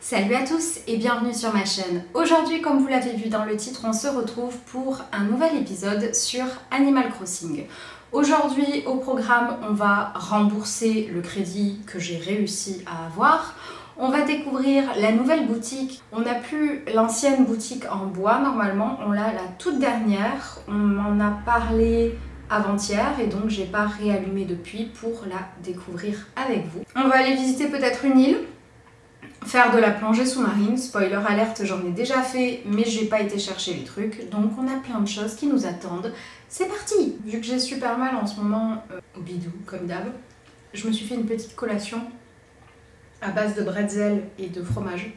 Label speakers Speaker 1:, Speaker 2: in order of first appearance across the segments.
Speaker 1: Salut à tous et bienvenue sur ma chaîne. Aujourd'hui, comme vous l'avez vu dans le titre, on se retrouve pour un nouvel épisode sur Animal Crossing. Aujourd'hui, au programme, on va rembourser le crédit que j'ai réussi à avoir. On va découvrir la nouvelle boutique. On n'a plus l'ancienne boutique en bois normalement, on l'a la toute dernière. On m'en a parlé avant-hier et donc j'ai pas réallumé depuis pour la découvrir avec vous. On va aller visiter peut-être une île. Faire de la plongée sous-marine, spoiler alerte, j'en ai déjà fait, mais j'ai pas été chercher les trucs, donc on a plein de choses qui nous attendent. C'est parti! Vu que j'ai super mal en ce moment au bidou, comme d'hab, je me suis fait une petite collation à base de bretzel et de fromage.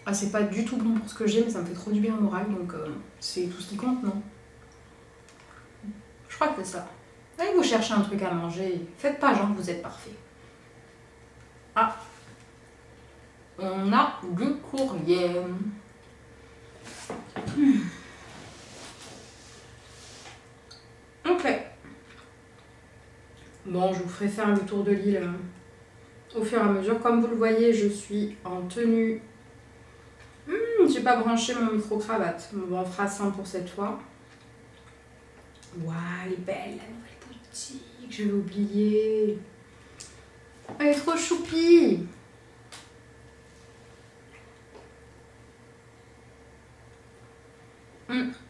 Speaker 1: Ah, c'est pas du tout bon pour ce que j'ai, mais ça me fait trop du bien au moral, donc c'est tout ce qui compte, non? Je crois que c'est ça. Allez vous chercher un truc à manger, faites pas genre que vous êtes parfait. Ah! On a du courrier. Ok. Bon, je vous ferai faire le tour de l'île au fur et à mesure. Comme vous le voyez, je suis en tenue. J'ai pas branché mon micro-cravate. Bon, on fera 100 pour cette fois. Waouh, elle est belle, la nouvelle boutique. J'avais oublié. Elle est trop choupie.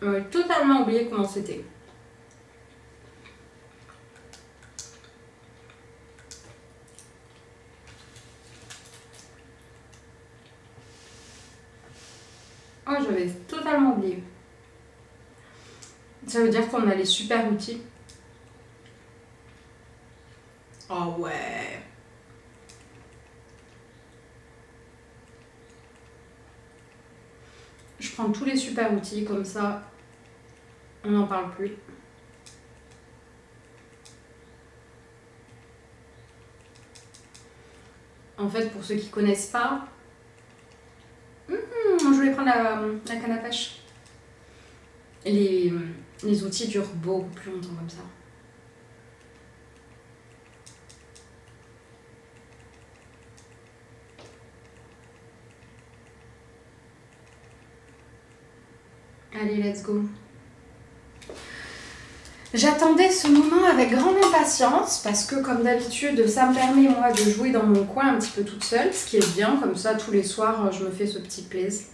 Speaker 1: J'avais totalement oublié comment c'était. Oh, j'avais totalement oublié. Ça veut dire qu'on a les super outils. Oh ouais. Je prends tous les super outils, comme ça, on n'en parle plus. En fait, pour ceux qui ne connaissent pas, je voulais prendre la canne à pêche. Les outils durent beaucoup plus longtemps comme ça. Allez, let's go. J'attendais ce moment avec grande impatience parce que comme d'habitude, ça me permet moi de jouer dans mon coin un petit peu toute seule, ce qui est bien, comme ça tous les soirs je me fais ce petit plaisir.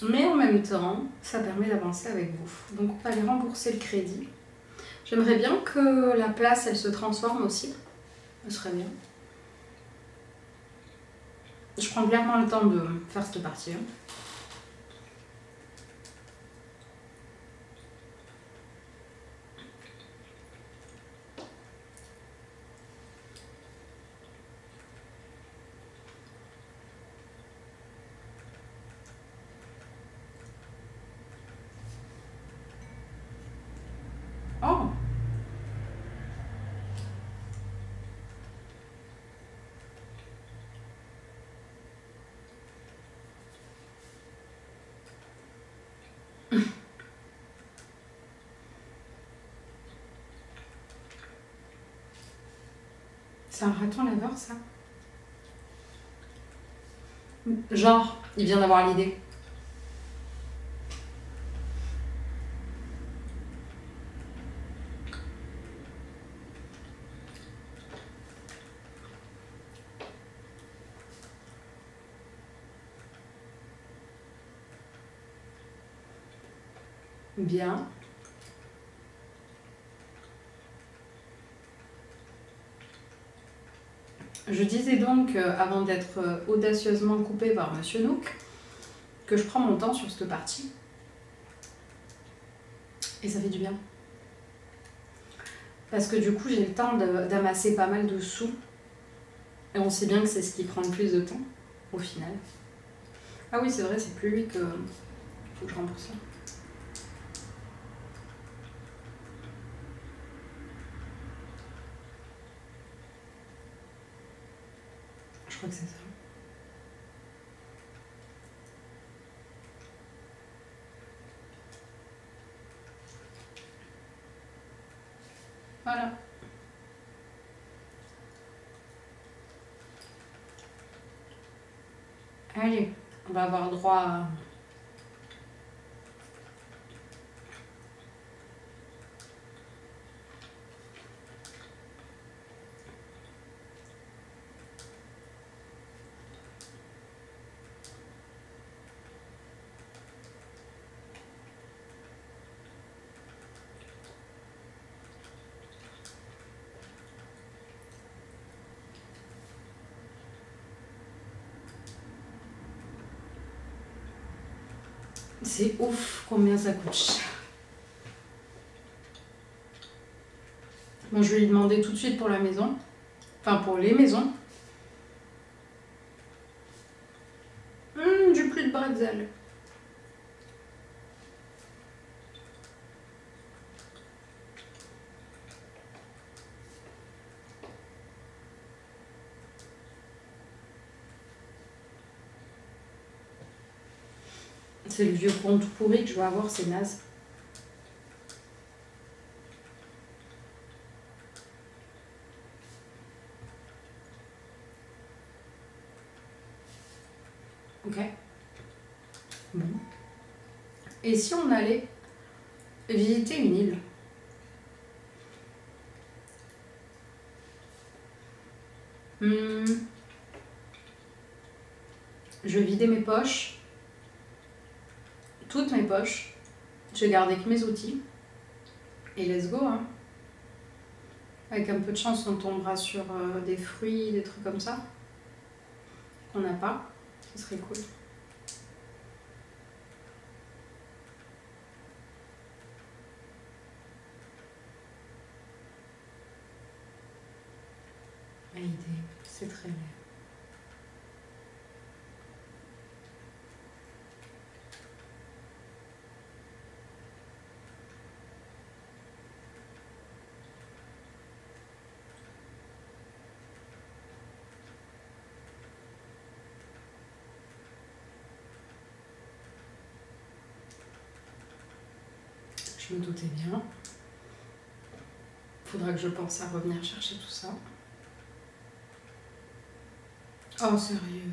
Speaker 1: Mais en même temps, ça permet d'avancer avec vous. Donc on va aller rembourser le crédit. J'aimerais bien que la place elle se transforme aussi, ce serait bien. Je prends clairement le temps de faire cette partie. Oh! C'est un raton laveur, ça? Genre, il vient d'avoir l'idée. Bien. Je disais donc, avant d'être audacieusement coupée par Monsieur Nook, que je prends mon temps sur cette partie. Et ça fait du bien. Parce que du coup, j'ai le temps d'amasser pas mal de sous. Et on sait bien que c'est ce qui prend le plus de temps, au final. Ah oui, c'est vrai, c'est plus lui que... Faut que je rembourse ça. Je crois que c'est ça. Voilà. Allez, on va avoir droit à... C'est ouf combien ça coûte cher. Bon, je vais lui demander tout de suite pour la maison. Enfin, pour les maisons. Du plus de bretzel. C'est le vieux pont tout pourri que je vais avoir, c'est naze. Ok. Bon. Et si on allait visiter une île? Je vais vider mes poches. Toutes mes poches. Je vais garder que mes outils. Et let's go, hein. Avec un peu de chance, on tombera sur des fruits, des trucs comme ça. Qu'on n'a pas. Ce serait cool. Ma idée, c'est très laid. Je me doutais bien. Faudra que je pense à revenir chercher tout ça. Oh, sérieux.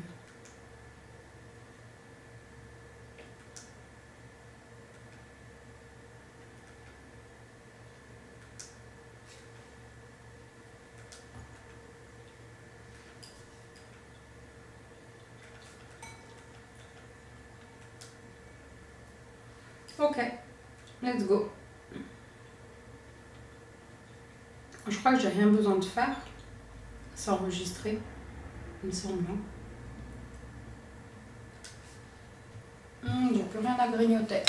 Speaker 1: Ok, let's go. Je crois que j'ai rien besoin de faire. C'est enregistré, il me semble. J'ai plus rien à grignoter.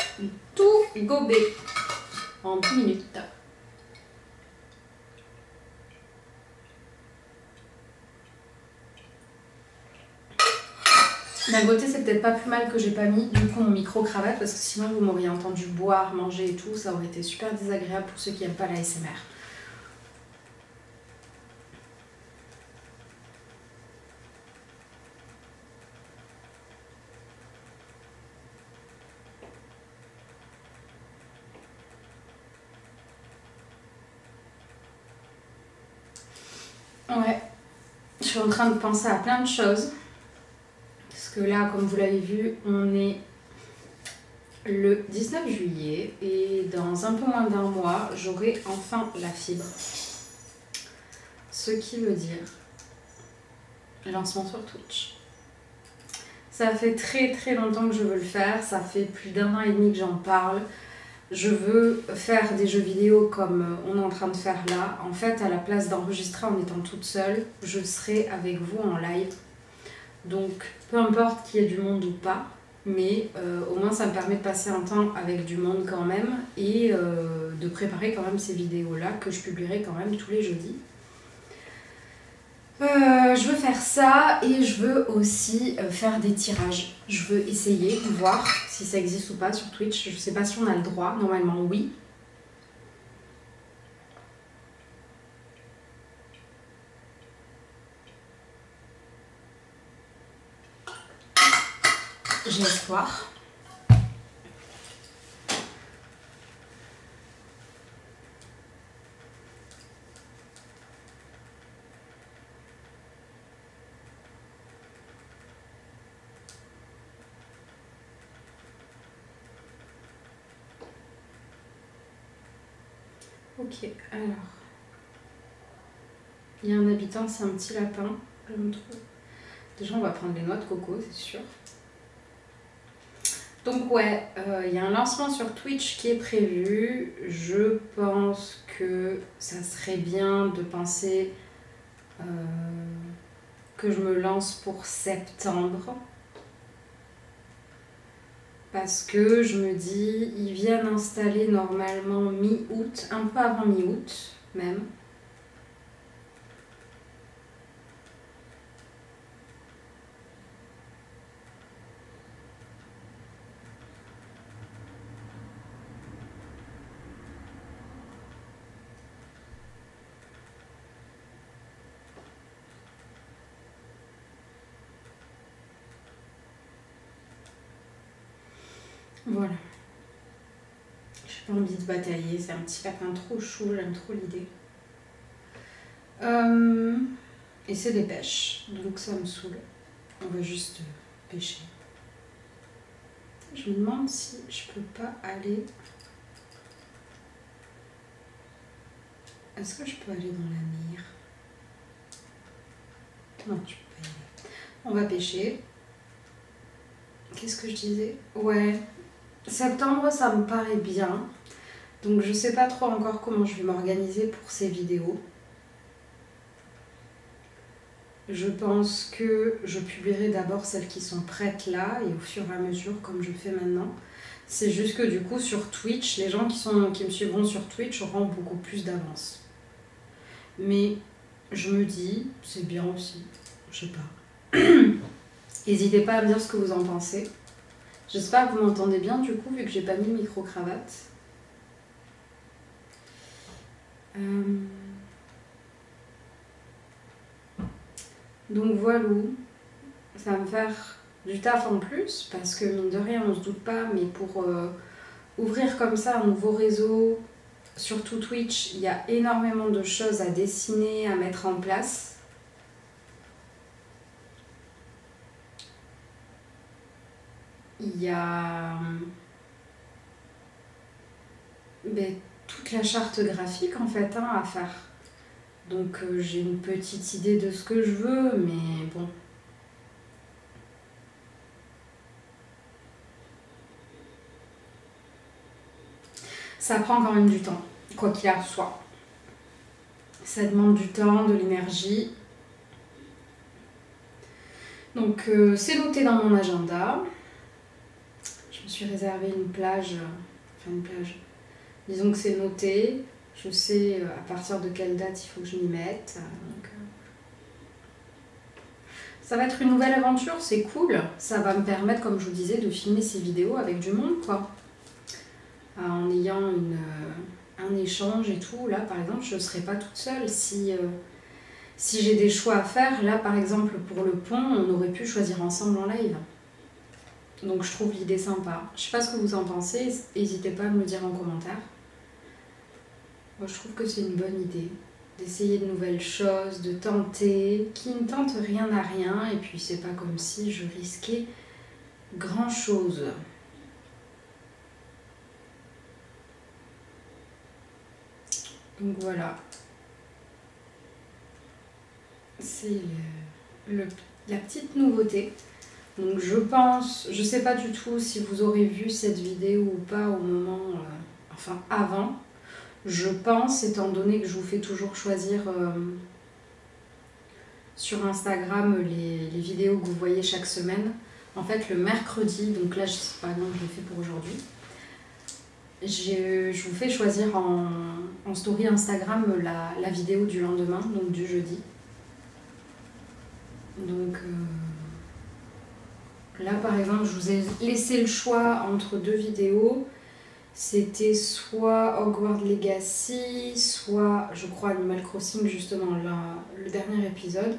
Speaker 1: Tout gobé en 10 minutes. D'un côté, c'est peut-être pas plus mal que j'ai pas mis du coup mon micro-cravate parce que sinon vous m'auriez entendu boire, manger et tout. Ça aurait été super désagréable pour ceux qui n'aiment pas la ASMR. Ouais, je suis en train de penser à plein de choses. Parce que là, comme vous l'avez vu, on est le 19 juillet et dans un peu moins d'un mois, j'aurai enfin la fibre. Ce qui veut dire lancement sur Twitch. Ça fait très longtemps que je veux le faire, ça fait plus d'1 an et demi que j'en parle. Je veux faire des jeux vidéo comme on est en train de faire là. En fait, à la place d'enregistrer en étant toute seule, je serai avec vous en live. Donc, peu importe qu'il y ait du monde ou pas, mais au moins ça me permet de passer un temps avec du monde quand même et de préparer quand même ces vidéos-là que je publierai quand même tous les jeudis. Je veux faire ça et je veux aussi faire des tirages. Je veux essayer, voir si ça existe ou pas sur Twitch. Je sais pas si on a le droit, normalement oui. J'ai espoir. Ok, alors. Il y a un habitant, c'est un petit lapin, je me trouve. Déjà, on va prendre les noix de coco, c'est sûr. Donc ouais, il y a un lancement sur Twitch qui est prévu. Je pense que ça serait bien de penser que je me lance pour septembre. Parce que je me dis, ils viennent installer normalement mi-août, un peu avant mi-août même. Voilà. J'ai pas envie de batailler, c'est un petit lapin trop chou, j'aime trop l'idée. Et c'est des pêches, donc ça me saoule. On va juste pêcher. Je me demande si je peux pas aller... Est-ce que je peux aller dans la mer? Non, je peux pas y aller. On va pêcher. Qu'est-ce que je disais? Ouais, septembre, ça me paraît bien. Donc je sais pas trop encore comment je vais m'organiser pour ces vidéos. Je pense que je publierai d'abord celles qui sont prêtes là et au fur et à mesure comme je fais maintenant. C'est juste que du coup sur Twitch, les gens qui me suivront sur Twitch auront beaucoup plus d'avance. Mais je me dis, c'est bien aussi, je sais pas. N'hésitez pas à me dire ce que vous en pensez. J'espère que vous m'entendez bien du coup vu que j'ai pas mis le micro-cravate. Donc voilà, ça va me faire du taf en plus parce que mine de rien on se doute pas, mais pour ouvrir comme ça un nouveau réseau, surtout Twitch, il y a énormément de choses à dessiner, à mettre en place. Il y a toute la charte graphique en fait à faire. Donc j'ai une petite idée de ce que je veux, mais bon. Ça prend quand même du temps, quoi qu'il en soit. Ça demande du temps, de l'énergie. Donc c'est noté dans mon agenda. Je me suis réservé une plage, disons que c'est noté. Je sais à partir de quelle date il faut que je m'y mette. Donc, ça va être une nouvelle aventure, c'est cool. Ça va me permettre, comme je vous disais, de filmer ces vidéos avec du monde, quoi. En ayant un échange et tout. Là, par exemple, je ne serai pas toute seule. Si j'ai des choix à faire, là, par exemple, pour le pont, on aurait pu choisir ensemble en live. Donc, je trouve l'idée sympa. Je ne sais pas ce que vous en pensez. N'hésitez pas à me le dire en commentaire. Moi, je trouve que c'est une bonne idée d'essayer de nouvelles choses, de tenter, qui ne tente rien à rien. Et puis, c'est pas comme si je risquais grand-chose. Donc voilà, c'est la petite nouveauté. Donc je pense, je sais pas du tout si vous aurez vu cette vidéo ou pas au moment, enfin avant. Je pense, étant donné que je vous fais toujours choisir sur Instagram les vidéos que vous voyez chaque semaine. En fait le mercredi, donc là par exemple je l'ai fait pour aujourd'hui. Je vous fais choisir en story Instagram la vidéo du lendemain, donc du jeudi. Donc là par exemple je vous ai laissé le choix entre deux vidéos. C'était soit Hogwarts Legacy, soit je crois Animal Crossing, justement le dernier épisode.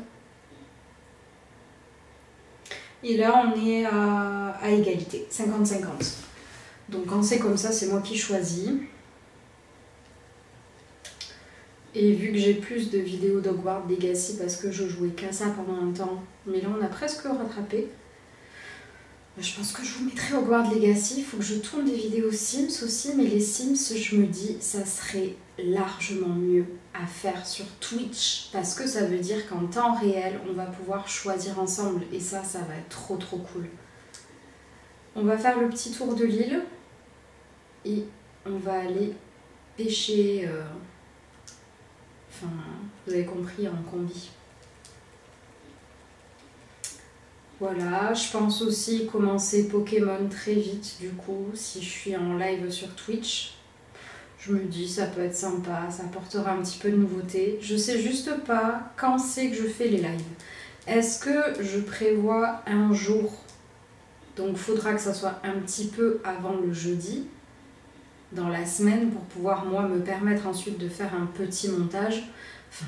Speaker 1: Et là on est à égalité, 50-50. Donc quand c'est comme ça, c'est moi qui choisis. Et vu que j'ai plus de vidéos d'Hogwarts Legacy parce que je jouais qu'à ça pendant un temps, mais là on a presque rattrapé. Je pense que je vous mettrai Hogwarts Legacy. Il faut que je tourne des vidéos Sims aussi. Mais les Sims, je me dis, ça serait largement mieux à faire sur Twitch. Parce que ça veut dire qu'en temps réel, on va pouvoir choisir ensemble. Et ça va être trop trop cool. On va faire le petit tour de l'île. Et on va aller pêcher... Enfin, vous avez compris, en combi. Voilà, je pense aussi commencer Pokémon très vite du coup, si je suis en live sur Twitch. Je me dis ça peut être sympa, ça apportera un petit peu de nouveauté. Je sais juste pas quand c'est que je fais les lives. Est-ce que je prévois un jour? Donc faudra que ça soit un petit peu avant le jeudi, dans la semaine, pour pouvoir moi me permettre ensuite de faire un petit montage. Enfin,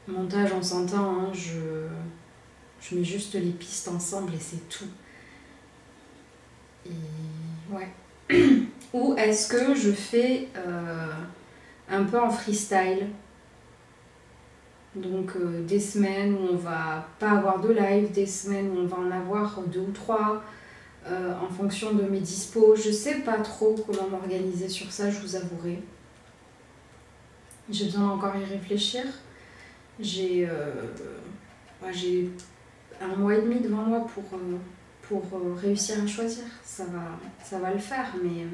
Speaker 1: montage on s'entend, hein, je mets juste les pistes ensemble et c'est tout. Et ouais. Ou est-ce que je fais un peu en freestyle? Donc des semaines où on va pas avoir de live, des semaines où on va en avoir 2 ou 3, en fonction de mes dispos. Je sais pas trop comment m'organiser sur ça, je vous avouerai. J'ai besoin encore y réfléchir. J'ai 1 mois et demi devant moi pour réussir à choisir. Ça va le faire, mais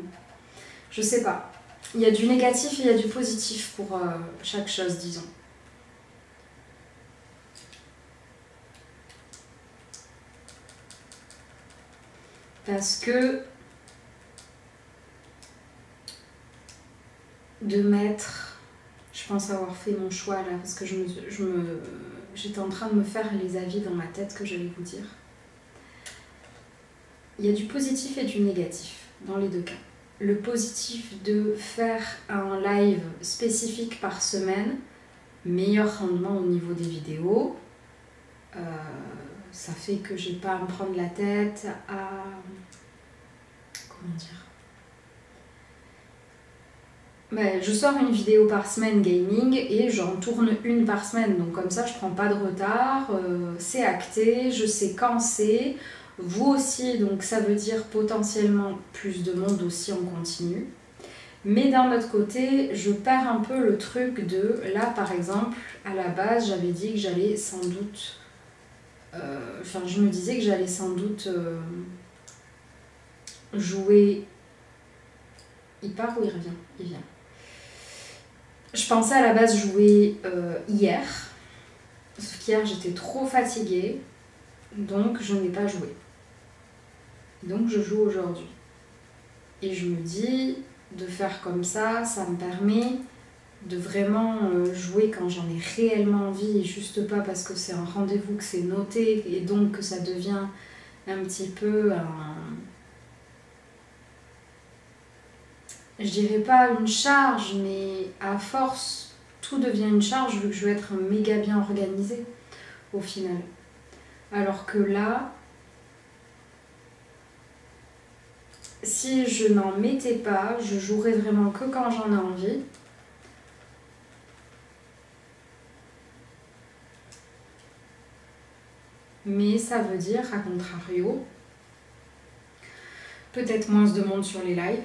Speaker 1: je sais pas. Il y a du négatif et il y a du positif pour chaque chose, disons. Parce que de mettre... Je pense avoir fait mon choix là, parce que j'étais en train de me faire les avis dans ma tête que j'allais vous dire. Il y a du positif et du négatif dans les deux cas. Le positif de faire un live spécifique par semaine, meilleur rendement au niveau des vidéos. Ça fait que j'ai pas à me prendre la tête à... Comment dire? Je sors une vidéo par semaine gaming et j'en tourne une par semaine. Donc comme ça, je prends pas de retard, c'est acté, je sais quand c'est. Vous aussi, donc ça veut dire potentiellement plus de monde aussi en continu. Mais d'un autre côté, je perds un peu le truc de... Là, par exemple, à la base, j'avais dit que j'allais sans doute... Enfin, je me disais que j'allais sans doute jouer... Il part ou il revient? Il vient. Je pensais à la base jouer hier, sauf qu'hier j'étais trop fatiguée, donc je n'ai pas joué. Donc je joue aujourd'hui. Et je me dis, de faire comme ça me permet de vraiment jouer quand j'en ai réellement envie, et juste pas parce que c'est un rendez-vous, que c'est noté, et donc que ça devient un petit peu je dirais pas une charge, mais à force, tout devient une charge vu que je veux être méga bien organisée au final. Alors que là, si je n'en mettais pas, je jouerais vraiment que quand j'en ai envie. Mais ça veut dire, à contrario, peut-être moins de monde sur les lives.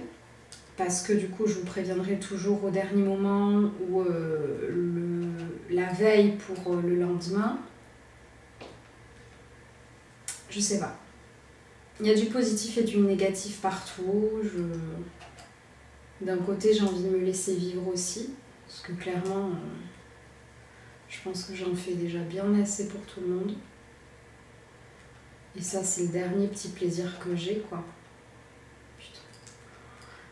Speaker 1: Parce que du coup, je vous préviendrai toujours au dernier moment ou la veille pour le lendemain. Je sais pas. Il y a du positif et du négatif partout. D'un côté, j'ai envie de me laisser vivre aussi. Parce que clairement, je pense que j'en fais déjà bien assez pour tout le monde. Et ça, c'est le dernier petit plaisir que j'ai, quoi.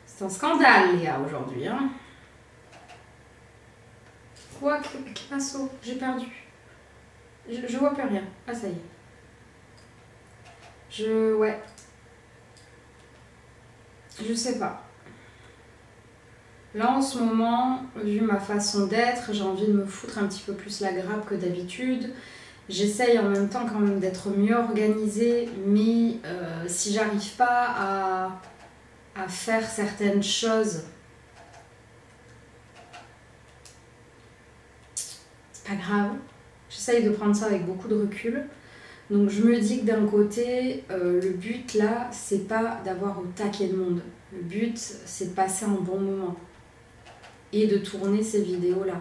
Speaker 1: C'est un scandale, Léa, aujourd'hui. Hein. Quoi? Qu'est-ce? J'ai perdu. Je vois plus rien. Ah, ça y est. Ouais. Je sais pas. Là, en ce moment, vu ma façon d'être, j'ai envie de me foutre un petit peu plus la grappe que d'habitude. J'essaye en même temps quand même d'être mieux organisée, mais si j'arrive pas à faire certaines choses, c'est pas grave. J'essaye de prendre ça avec beaucoup de recul. Donc je me dis que d'un côté, le but là, c'est pas d'avoir au taquet de monde. Le but, c'est de passer un bon moment et de tourner ces vidéos-là.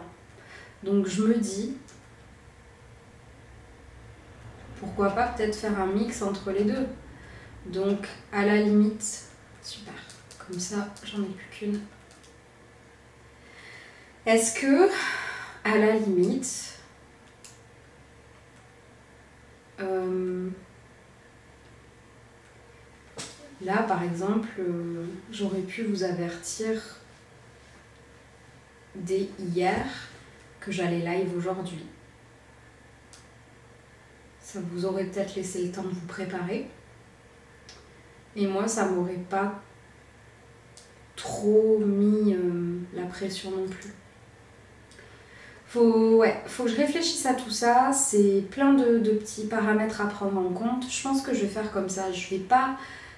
Speaker 1: Donc je me dis, pourquoi pas peut-être faire un mix entre les deux. Donc à la limite, super, comme ça j'en ai plus qu'une. Est-ce que, à la limite, là par exemple, j'aurais pu vous avertir dès hier que j'allais live aujourd'hui. Ça vous aurait peut-être laissé le temps de vous préparer. Et moi, ça m'aurait pas trop mis la pression non plus. Faut que je réfléchisse à tout ça. C'est plein de petits paramètres à prendre en compte. Je pense que je vais faire comme ça. Je vais pas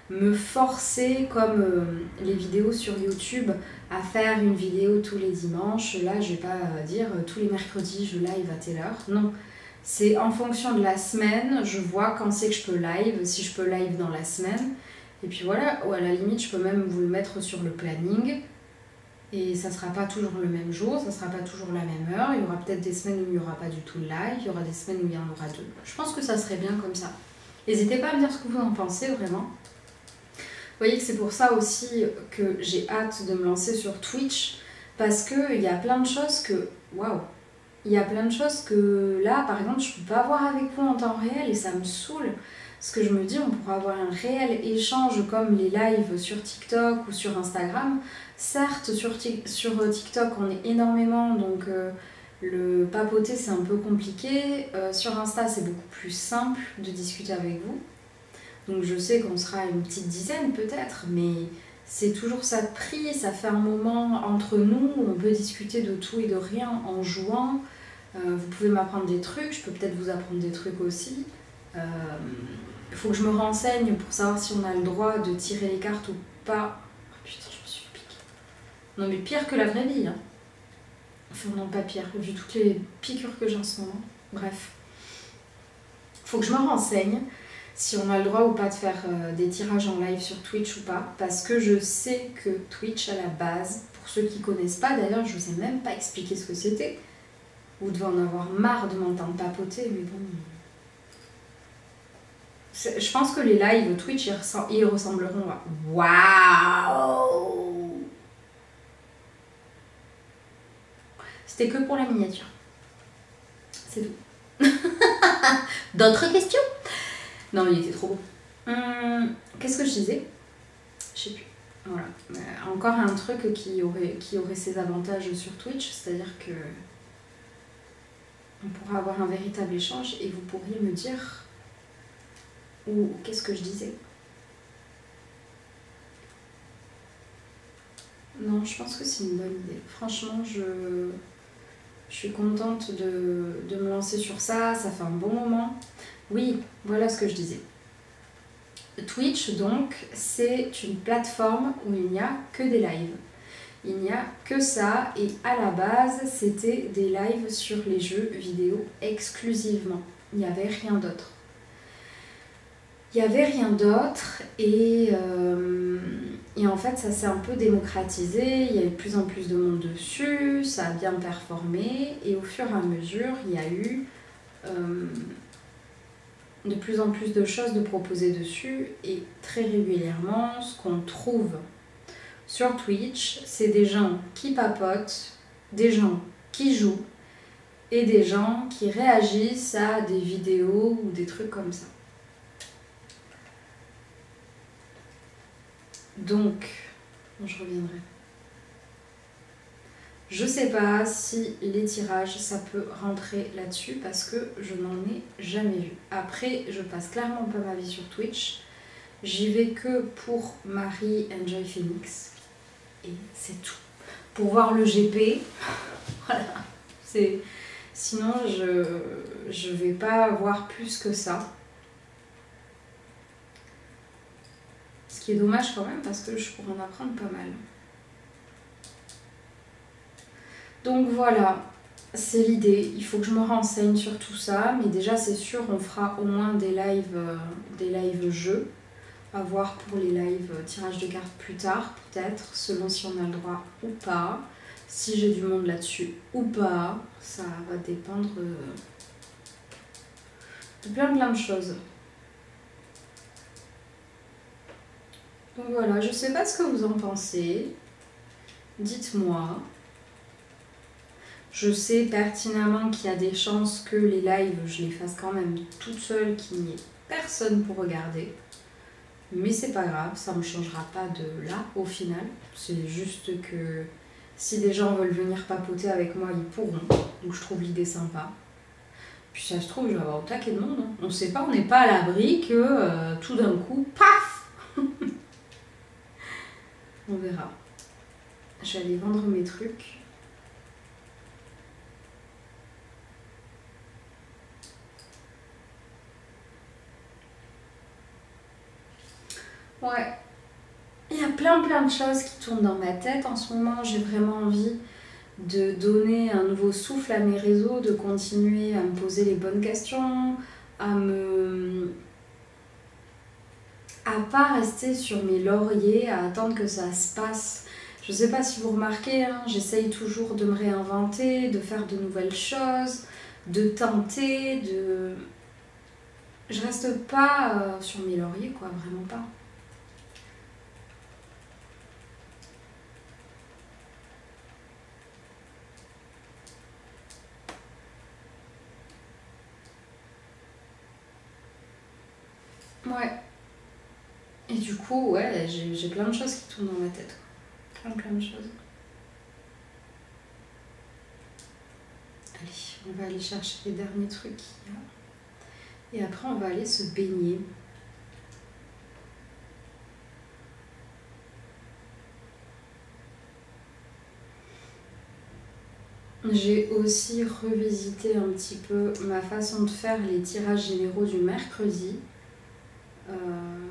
Speaker 1: me forcer comme les vidéos sur YouTube à faire une vidéo tous les dimanches. Là, je vais pas dire tous les mercredis je live à telle heure. Non. C'est en fonction de la semaine, je vois quand c'est que je peux live, si je peux live dans la semaine. Et puis voilà, ou à la limite, je peux même vous le mettre sur le planning. Et ça sera pas toujours le même jour, ça sera pas toujours la même heure. Il y aura peut-être des semaines où il n'y aura pas du tout de live, il y aura des semaines où il y en aura deux. Je pense que ça serait bien comme ça. N'hésitez pas à me dire ce que vous en pensez vraiment. Vous voyez que c'est pour ça aussi que j'ai hâte de me lancer sur Twitch. Parce qu'il y a plein de choses que... Waouh! Il y a plein de choses que là, par exemple, je ne peux pas voir avec vous en temps réel et ça me saoule. Parce que je me dis, on pourra avoir un réel échange comme les lives sur TikTok ou sur Instagram. Certes, sur TikTok, on est énormément, donc le papoter, c'est un peu compliqué. Sur Insta, c'est beaucoup plus simple de discuter avec vous. Donc je sais qu'on sera une petite dizaine peut-être, mais c'est toujours ça de prix, ça fait un moment entre nous où on peut discuter de tout et de rien en jouant. Vous pouvez m'apprendre des trucs, je peux peut-être vous apprendre des trucs aussi. Il faut que je me renseigne pour savoir si on a le droit de tirer les cartes ou pas. Oh putain, je me suis piqué. Non mais pire que la vraie vie. Hein. Enfin non, pas pire, vu toutes les piqûres que j'ai en ce moment. Bref. Il faut que je me renseigne si on a le droit ou pas de faire des tirages en live sur Twitch ou pas, parce que je sais que Twitch à la base, pour ceux qui connaissent pas d'ailleurs, je vous ai même pas expliqué ce que c'était, vous devez en avoir marre de m'entendre papoter, mais bon... Je pense que les lives Twitch, ils ressembleront à... Waouh! C'était que pour la miniature. C'est tout. D'autres questions? Non, il était trop beau. Qu'est-ce que je disais? Je sais plus. Voilà. Encore un truc qui aurait ses avantages sur Twitch, c'est-à-dire que on pourra avoir un véritable échange et vous pourriez me dire ou qu'est-ce que je disais? Non, je pense que c'est une bonne idée. Franchement, je suis contente de me lancer sur ça, ça fait un bon moment. Oui, voilà ce que je disais. Twitch, donc, c'est une plateforme où il n'y a que des lives. Il n'y a que ça, et à la base, c'était des lives sur les jeux vidéo exclusivement. Il n'y avait rien d'autre. Il n'y avait rien d'autre, et en fait, ça s'est un peu démocratisé. Il y a eu de plus en plus de monde dessus, ça a bien performé, et au fur et à mesure, il y a eu... de plus en plus de choses de proposer dessus et très régulièrement ce qu'on trouve sur Twitch, c'est des gens qui papotent, des gens qui jouent et des gens qui réagissent à des vidéos ou des trucs comme ça. Donc, je reviendrai. Je sais pas si les tirages, ça peut rentrer là-dessus parce que je n'en ai jamais vu. Après, je passe clairement pas ma vie sur Twitch. J'y vais que pour Marie Enjoy Phoenix. Et c'est tout. Pour voir le GP. Voilà. Sinon, je vais pas voir plus que ça. Ce qui est dommage quand même parce que je pourrais en apprendre pas mal. Donc voilà, c'est l'idée. Il faut que je me renseigne sur tout ça. Mais déjà, c'est sûr, on fera au moins des lives jeux. À voir pour les lives tirage de cartes plus tard, peut-être, selon si on a le droit ou pas. Si j'ai du monde là-dessus ou pas. Ça va dépendre de plein de choses. Donc voilà, je sais pas ce que vous en pensez. Dites-moi. Je sais pertinemment qu'il y a des chances que les lives, je les fasse quand même toute seule, qu'il n'y ait personne pour regarder. Mais c'est pas grave, ça me changera pas de là au final. C'est juste que si des gens veulent venir papoter avec moi, ils pourront. Donc je trouve l'idée sympa. Puis ça se trouve, je vais avoir au taquet de monde. Hein. On sait pas, on n'est pas à l'abri que tout d'un coup, paf. On verra. Je vais aller vendre mes trucs. Ouais. Il y a plein de choses qui tournent dans ma tête en ce moment. J'ai vraiment envie de donner un nouveau souffle à mes réseaux, de continuer à me poser les bonnes questions, à pas rester sur mes lauriers, à attendre que ça se passe. Je sais pas si vous remarquez, hein, j'essaye toujours de me réinventer, de faire de nouvelles choses, de tenter, de... Je reste pas sur mes lauriers, quoi, vraiment pas. Ouais. Et du coup, ouais, j'ai plein de choses qui tournent dans ma tête. Plein de choses. Allez, on va aller chercher les derniers trucs qu'il y a. Et après, on va aller se baigner. J'ai aussi revisité un petit peu ma façon de faire les tirages généraux du mercredi.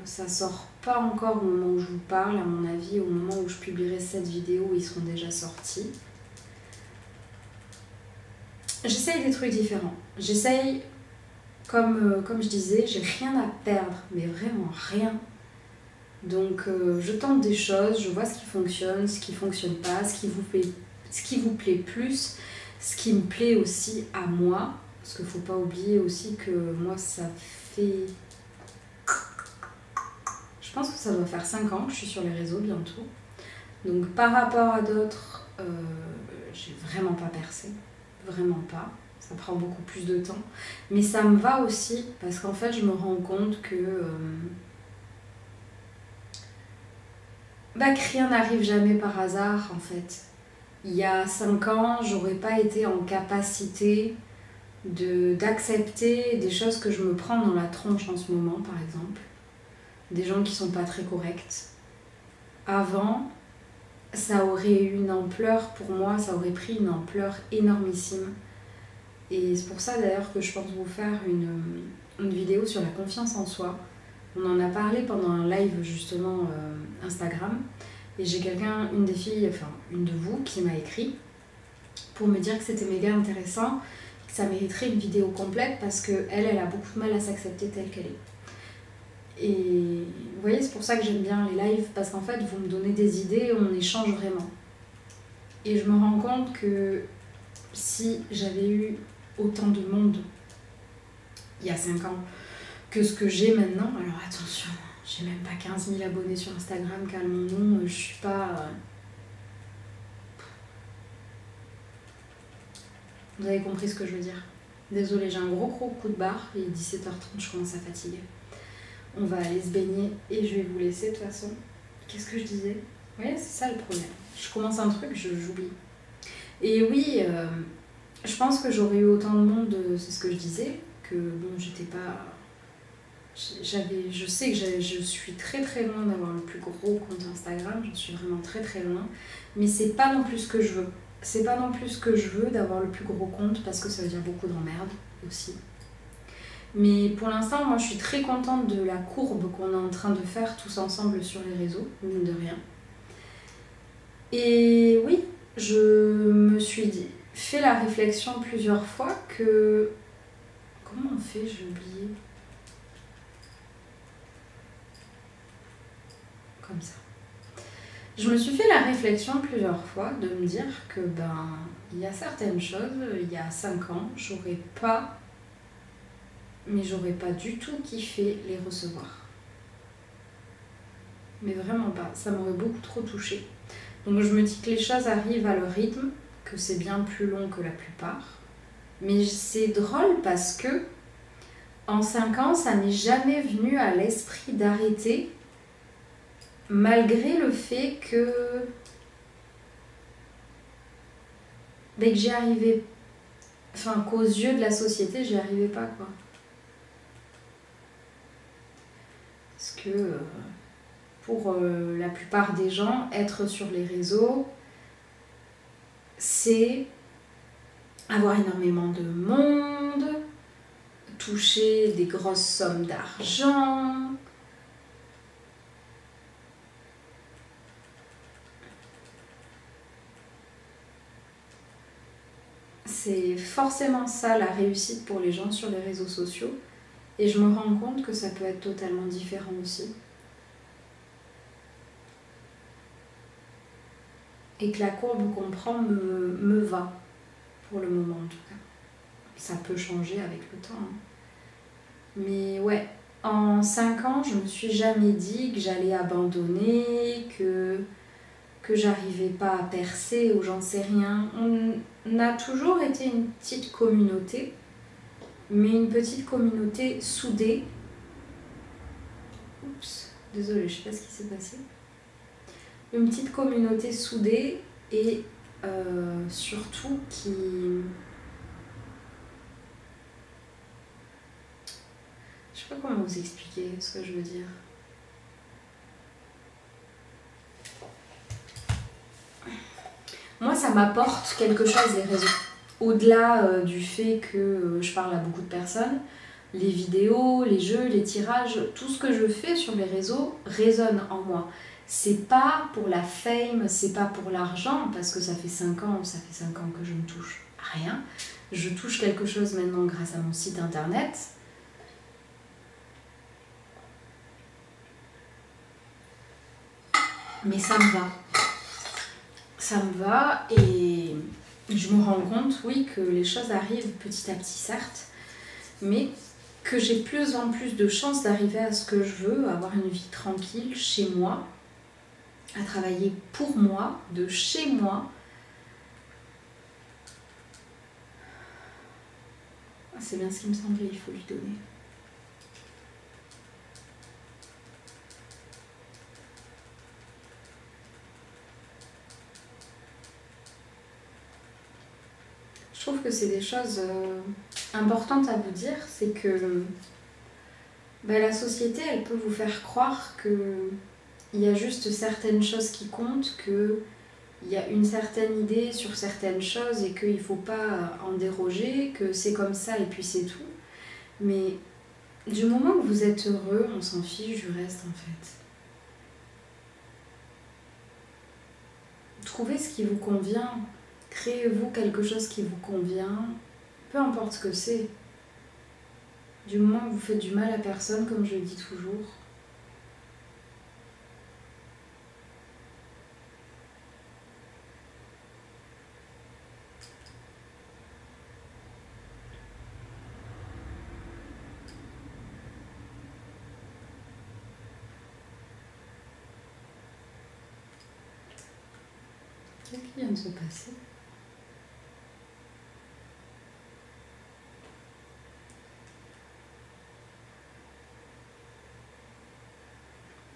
Speaker 1: Ça sort pas encore au moment où je vous parle, à mon avis, au moment où je publierai cette vidéo, ils seront déjà sortis. J'essaye des trucs différents. J'essaye, comme je disais, j'ai rien à perdre, mais vraiment rien. Donc je tente des choses, je vois ce qui fonctionne pas, ce qui vous plaît plus, ce qui me plaît aussi à moi. Parce qu'il ne faut pas oublier aussi que moi, ça fait... Je pense que ça doit faire 5 ans que je suis sur les réseaux bientôt. Donc par rapport à d'autres, j'ai vraiment pas percé. Vraiment pas. Ça prend beaucoup plus de temps. Mais ça me va aussi parce qu'en fait, je me rends compte que rien n'arrive jamais par hasard en fait. Il y a 5 ans, j'aurais pas été en capacité d'accepter des choses que je me prends dans la tronche en ce moment, par exemple. Des gens qui sont pas très corrects. Avant, ça aurait eu une ampleur pour moi, ça aurait pris une ampleur énormissime. Et c'est pour ça d'ailleurs que je pense vous faire une vidéo sur la confiance en soi. On en a parlé pendant un live justement Instagram. Et j'ai une des filles, enfin une de vous, qui m'a écrit pour me dire que c'était méga intéressant, que ça mériterait une vidéo complète parce qu'elle a beaucoup de mal à s'accepter telle qu'elle est. Et vous voyez, c'est pour ça que j'aime bien les lives, parce qu'en fait, vous me donnez des idées, on échange vraiment. Et je me rends compte que si j'avais eu autant de monde il y a 5 ans que ce que j'ai maintenant, alors attention, j'ai même pas 15 000 abonnés sur Instagram, calmons-nous, je suis pas... Vous avez compris ce que je veux dire. Désolée, j'ai un gros coup de barre, il est 17h30, je commence à fatiguer. On va aller se baigner et je vais vous laisser de toute façon. Qu'est-ce que je disais? Oui, c'est ça le problème. Je commence un truc, j'oublie. Et oui, je pense que j'aurais eu autant de monde, c'est ce que je disais, que bon, j'étais pas... Je sais que je suis très loin d'avoir le plus gros compte Instagram, j'en suis vraiment très loin. Mais c'est pas non plus ce que je veux. C'est pas non plus ce que je veux d'avoir le plus gros compte parce que ça veut dire beaucoup d'emmerde aussi. Mais pour l'instant, moi je suis très contente de la courbe qu'on est en train de faire tous ensemble sur les réseaux, mine de rien. Et oui, je me suis dit, fait la réflexion plusieurs fois que... Comment on fait? J'ai oublié. Comme ça. Je me suis fait la réflexion plusieurs fois de me dire que il y a certaines choses, il y a 5 ans, j'aurais pas du tout kiffé les recevoir. Mais vraiment pas, ça m'aurait beaucoup trop touchée. Donc je me dis que les choses arrivent à leur rythme, que c'est bien plus long que la plupart. Mais c'est drôle parce que en 5 ans, ça m'est jamais venu à l'esprit d'arrêter, malgré le fait que j'y arrivais, enfin qu'aux yeux de la société, j'y arrivais pas quoi. Parce que pour la plupart des gens, être sur les réseaux, c'est avoir énormément de monde, toucher des grosses sommes d'argent. C'est forcément ça la réussite pour les gens sur les réseaux sociaux. Et je me rends compte que ça peut être totalement différent aussi. Et que la courbe qu'on prend me va, pour le moment en tout cas. Ça peut changer avec le temps. Hein. Mais ouais, en 5 ans, je me suis jamais dit que j'allais abandonner, que j'arrivais pas à percer ou j'en sais rien. On a toujours été une petite communauté, mais une petite communauté soudée. Oups, désolée, je sais pas ce qui s'est passé. Une petite communauté soudée et surtout qui... Je sais pas comment vous expliquer ce que je veux dire. Moi, ça m'apporte quelque chose, les réseaux. Au-delà du fait que je parle à beaucoup de personnes, les vidéos, les jeux, les tirages, tout ce que je fais sur les réseaux résonne en moi. C'est pas pour la fame, c'est pas pour l'argent, parce que ça fait 5 ans que je ne touche à rien. Je touche quelque chose maintenant grâce à mon site internet. Mais ça me va. Ça me va et je me rends compte, oui, que les choses arrivent petit à petit, certes, mais que j'ai plus en plus de chances d'arriver à ce que je veux, avoir une vie tranquille chez moi, à travailler pour moi, de chez moi. C'est bien ce qui me semblait, il faut lui donner. Je trouve que c'est des choses importantes à vous dire, c'est que la société, elle peut vous faire croire qu'il y a juste certaines choses qui comptent, qu'il y a une certaine idée sur certaines choses et qu'il ne faut pas en déroger, que c'est comme ça et puis c'est tout. Mais du moment que vous êtes heureux, on s'en fiche du reste en fait. Trouvez ce qui vous convient. Créez-vous quelque chose qui vous convient, peu importe ce que c'est. Du moment que vous faites du mal à personne, comme je le dis toujours. Qu'est-ce qui vient de se passer ?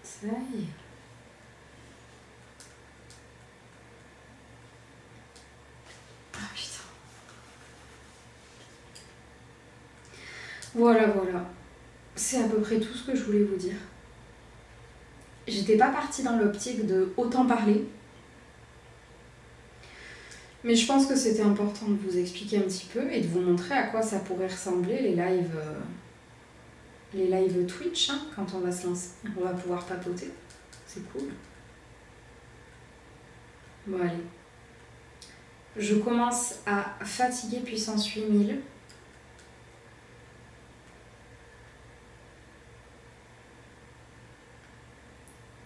Speaker 1: Ça y est. Ah putain. Voilà. C'est à peu près tout ce que je voulais vous dire. J'étais pas partie dans l'optique de autant parler. Mais je pense que c'était important de vous expliquer un petit peu et de vous montrer à quoi ça pourrait ressembler les lives Twitch, hein, quand on va se lancer. On va pouvoir papoter. C'est cool. Bon, allez. Je commence à fatiguer puissance 8000.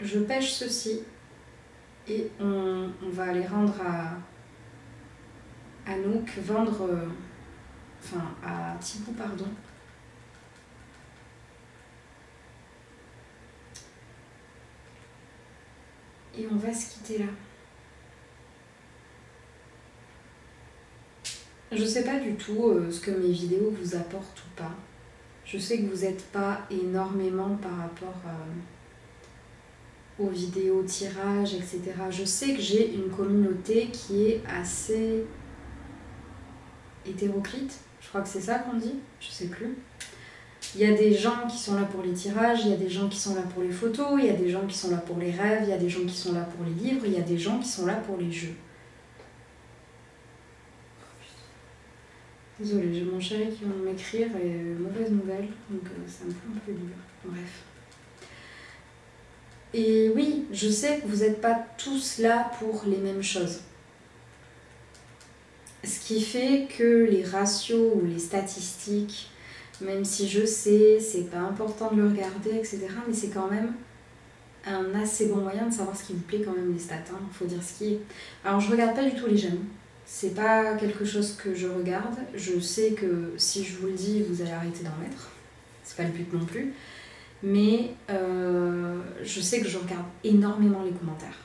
Speaker 1: Je pêche ceci et on va aller rendre à Nook, vendre, enfin à Thibaut, pardon. Et on va se quitter là. Je sais pas du tout ce que mes vidéos vous apportent ou pas. Je sais que vous n'êtes pas énormément par rapport aux vidéos tirage, etc. Je sais que j'ai une communauté qui est assez hétéroclite. Je crois que c'est ça qu'on dit, je sais plus. Il y a des gens qui sont là pour les tirages, il y a des gens qui sont là pour les photos, il y a des gens qui sont là pour les rêves, il y a des gens qui sont là pour les livres, il y a des gens qui sont là pour les jeux. Désolée, j'ai mon chéri qui vient de m'écrire et mauvaise nouvelle, donc ça me fait un peu dur. Bref. Et oui, je sais que vous n'êtes pas tous là pour les mêmes choses. Ce qui fait que les ratios ou les statistiques, même si je sais, c'est pas important de le regarder, etc., mais c'est quand même un assez bon moyen de savoir ce qui vous plaît quand même les stats, hein, faut dire ce qui est. Alors je regarde pas du tout les j'aime, c'est pas quelque chose que je regarde, je sais que si je vous le dis, vous allez arrêter d'en mettre, c'est pas le but non plus, mais je sais que je regarde énormément les commentaires.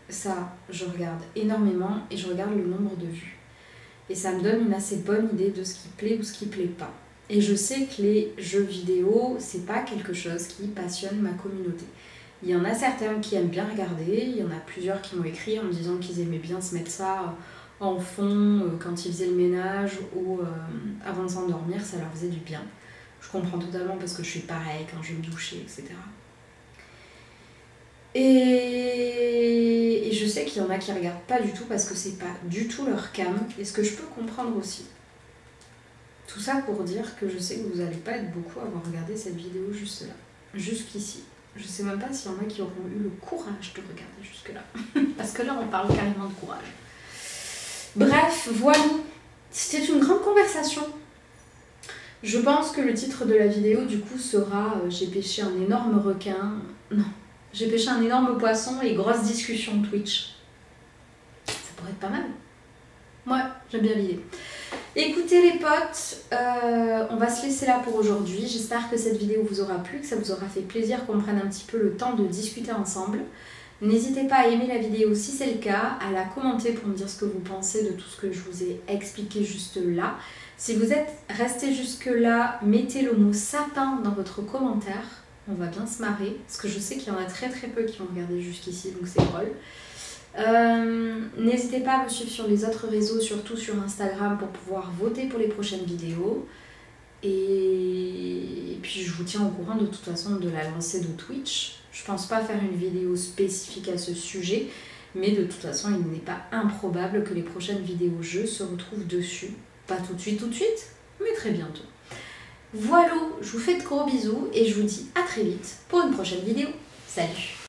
Speaker 1: Ça, je regarde énormément et je regarde le nombre de vues. Et ça me donne une assez bonne idée de ce qui plaît ou ce qui plaît pas. Et je sais que les jeux vidéo, c'est pas quelque chose qui passionne ma communauté. Il y en a certains qui aiment bien regarder, il y en a plusieurs qui m'ont écrit en me disant qu'ils aimaient bien se mettre ça en fond quand ils faisaient le ménage ou avant de s'endormir, ça leur faisait du bien. Je comprends totalement parce que je suis pareil quand je vais me doucher, etc. Et je sais qu'il y en a qui regardent pas du tout parce que c'est pas du tout leur cam, et ce que je peux comprendre aussi. Tout ça pour dire que je sais que vous n'allez pas être beaucoup à avoir regardé cette vidéo juste là, jusqu'ici. Je sais même pas s'il y en a qui auront eu le courage de regarder jusque là, parce que là on parle carrément de courage. Bref, voilà, c'était une grande conversation. Je pense que le titre de la vidéo du coup sera j'ai pêché un énorme requin. Non. J'ai pêché un énorme poisson et grosse discussion Twitch. Ça pourrait être pas mal. Ouais, j'aime bien l'idée. Écoutez les potes, on va se laisser là pour aujourd'hui. J'espère que cette vidéo vous aura plu, que ça vous aura fait plaisir qu'on prenne un petit peu le temps de discuter ensemble. N'hésitez pas à aimer la vidéo si c'est le cas, à la commenter pour me dire ce que vous pensez de tout ce que je vous ai expliqué juste là. Si vous êtes resté jusque là, mettez le mot sapin dans votre commentaire. On va bien se marrer, parce que je sais qu'il y en a très peu qui ont regardé jusqu'ici, donc c'est drôle. N'hésitez pas à me suivre sur les autres réseaux, surtout sur Instagram, pour pouvoir voter pour les prochaines vidéos. Et puis je vous tiens au courant de toute façon de la lancée de Twitch. Je pense pas faire une vidéo spécifique à ce sujet, mais de toute façon il n'est pas improbable que les prochaines vidéos jeux se retrouvent dessus. Pas tout de suite, mais très bientôt. Voilà, je vous fais de gros bisous et je vous dis à très vite pour une prochaine vidéo. Salut!